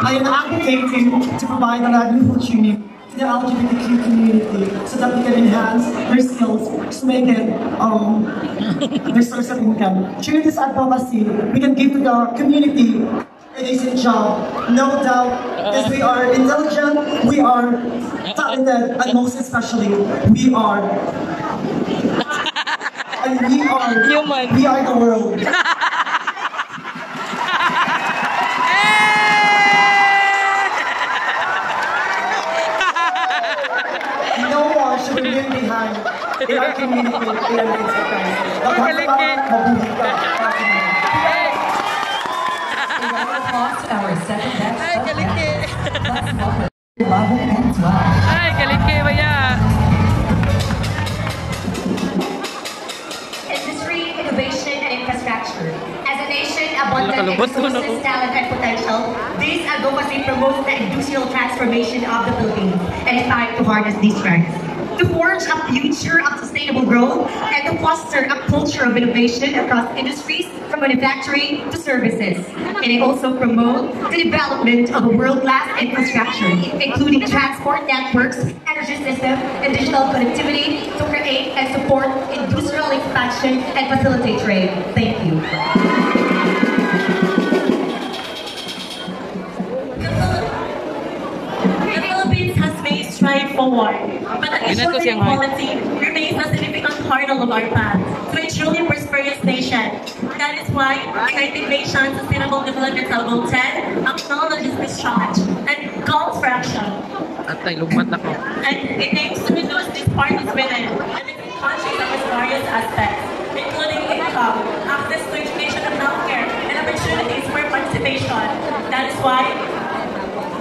I am advocating to provide an livelihood training to the LGBTQ community so that we can enhance their skills to make it their source of income. Through this advocacy, we can give to the community a decent job. No doubt, because we are intelligent, we are talented, and most especially, we are human. We are the world. No one should be left behind in our community. Our second batch of guests. Let's welcome Love and 12. Ay, kaliki ba ya? Industry, innovation, and infrastructure. As a nation abundant in resources, talent, and potential, this advocacy promotes the industrial transformation of the Philippines and strives to harness these strengths, to forge a future of sustainable growth, and to foster a culture of innovation across industries from manufacturing to services. And it also promotes the development of a world-class infrastructure, including transport networks, energy systems, and digital connectivity to create and support industrial expansion and facilitate trade. Thank you. The Philippines has made strides forward, but the issue of inequality remains a significant hurdle of our path to a truly prosperous nation. That is why the United Nations Sustainable Development Goal 10 acknowledges this challenge and calls for action. And it aims to reduce disparities within and between countries across various aspects, including income, access to education and healthcare, and opportunities for participation. That is why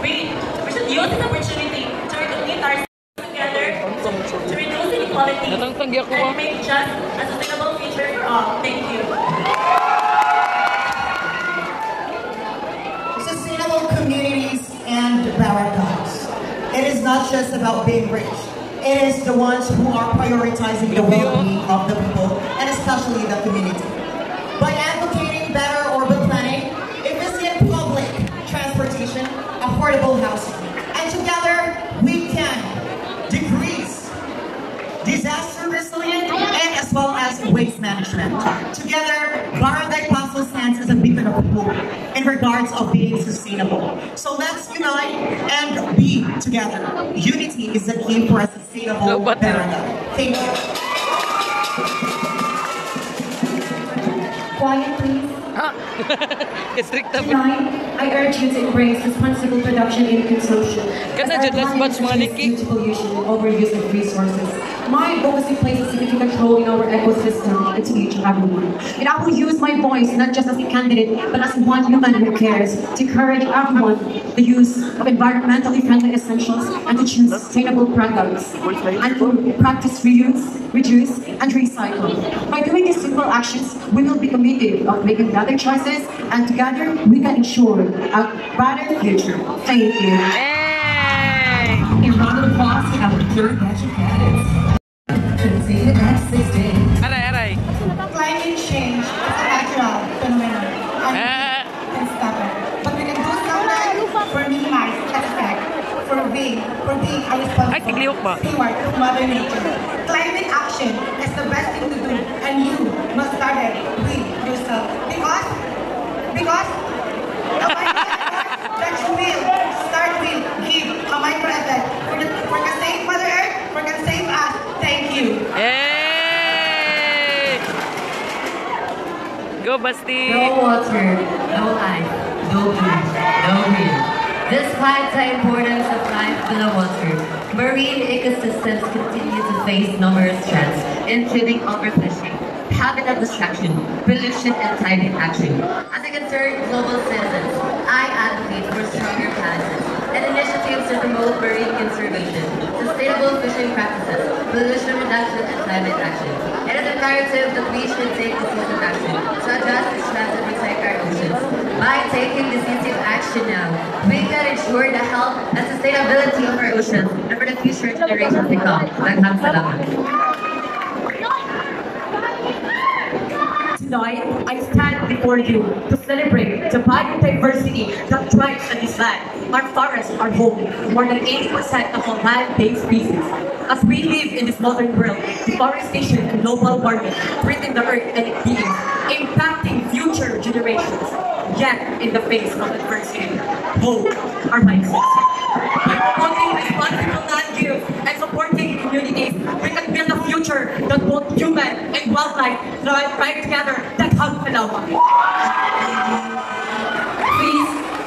we should use this opportunity to unite ourselves together to reduce inequality and make just a sustainable future for all. Thank you. Sustainable communities and barracks. It is not just about being rich. It is the ones who are prioritizing the well-being of the people and especially the community. By advocating better urban planning, efficient public transportation, affordable housing, and together we can decrease disaster resilience and as well as waste management. Together, Barangay Paso stands as a beacon of hope in regards of being sustainable. So let's unite and be together. Unity is the key for a sustainable barangay. Thank you. Quiet, please. Tonight, I urge you to embrace responsible production and consumption. Beautiful use and overuse of resources. My advocacy plays a significant role in our ecosystem and to each and everyone. And I will use my voice not just as a candidate, but as one human who cares to encourage everyone the use of environmentally friendly essentials and to choose sustainable products and to practice reuse, reduce, and recycle. By doing these simple actions, we will be committed of making better choices, and together we can ensure a brighter future. Thank you. A round of applause to our third batch of candidates. Completed at 16. Climate change is a natural phenomenon and stop it. But we can do something for minimize its effect, for being a responsible steward of Mother Nature. Climate action is the best thing to do, and you must start it with yourself. Because that you will start with give a micro effort for the save Mother Earth, for the save us. Thank you. Hey! Go Basti! No water, no life, no food, no green. Despite the importance of life below water, marine ecosystems continue to face numerous threats, including overfishing, habitat destruction, pollution, and climate action. As a concerned global citizen, I advocate for stronger policies and initiatives to promote marine conservation, sustainable fishing practices, pollution reduction, and climate action. It is imperative that we should take decisive action to address these threats and protect our oceans. By taking decisive action now, we can ensure the health and sustainability of our oceans and for the future generations to come. Daghang salamat. tonight, I stand before you to celebrate the biodiversity that thrives on this land. Our forests are home to more than 80% of all land-based species. As we live in this modern world, deforestation and global warming threaten the earth and its beings, impacting future generations. Yet, in the face of adversity, hope arises. By promoting responsible land use and supporting communities, we can build a future that both human and wildlife thrive together. Daghang salamat.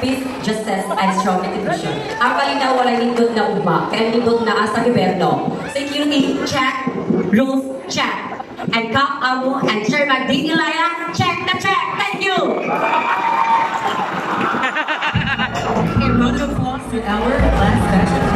Peace, justice, and strong institution. Ang kalinaw walay nindot na ugma, kaya nindot na sa gobyerno. Security, check. Rules, check. And Kap Amo and Chairman Dean Ilaya, check the check. Thank you. A round of applause to our last batch of